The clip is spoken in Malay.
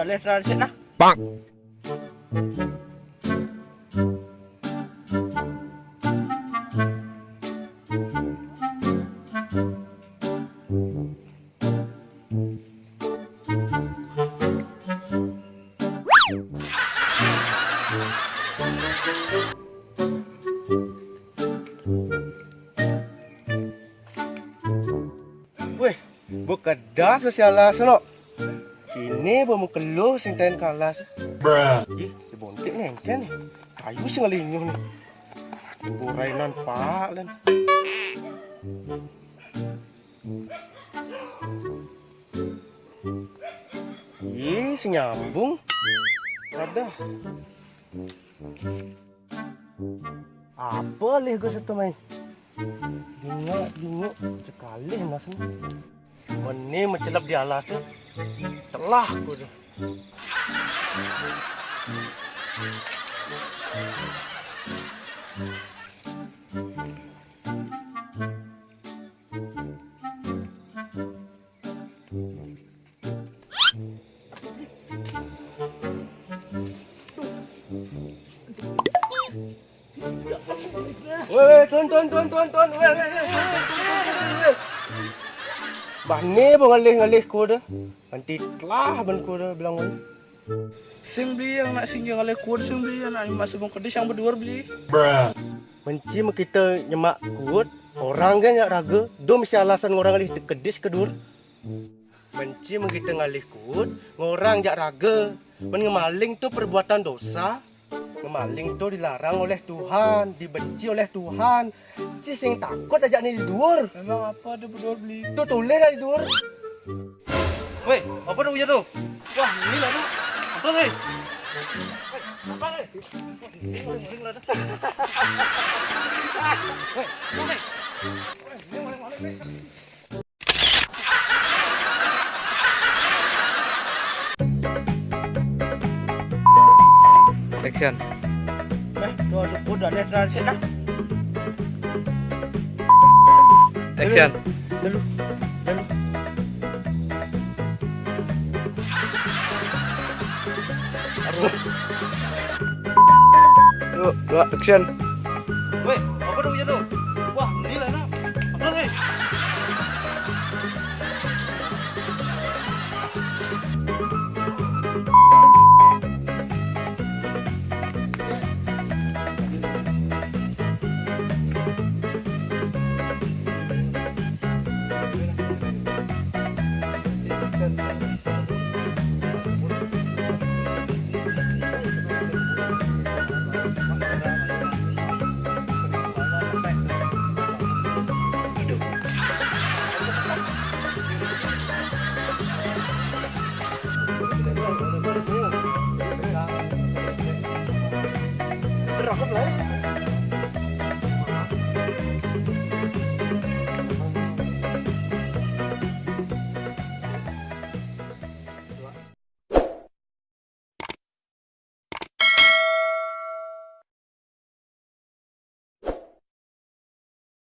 lihat transit nah. Bang. Weh, bekedas sosialas lo. Kini bamu keluh sing ten kalas. Bruh. Ih, si bontik nih kan nih. Kayu sing ngelinyuh nih. Urainan pak lan. Ih, si nyambung. Ada. Apa leh gue satu main? Dinguk sekali nasnya. Ini mencelap di alasnya. Telah gue dah. Weh, tuan. Weh. Bani bang ngalih ko dah. Nanti telah ban ko dah bilang weh. Sing beli yang nak singgah oleh kuat sing beli yang nak masuk bang kedis yang berdua beli. Bruh. Menci kita nyemak kuat, orang kan nyak raga, do mesti alasan orang ngalih kedis kedur. Menci kita ngalih kuat, orang nyak raga, men ngemaling tu perbuatan dosa. Ngemaling tu dilarang oleh Tuhan, dibenci oleh Tuhan. Ci sing takut aja ni didur. Memang apa ada berdua beli? Tu tulis dah didur. Weh, apa tu tu? Wah, ini lah tu. Apa ni? Apa ni? Maling lah dah. Weh, maling. Maling. Action. Tuh udah lihat transit dah. Action. Dulu. Yuk, dua action. Weh, apa tu tu?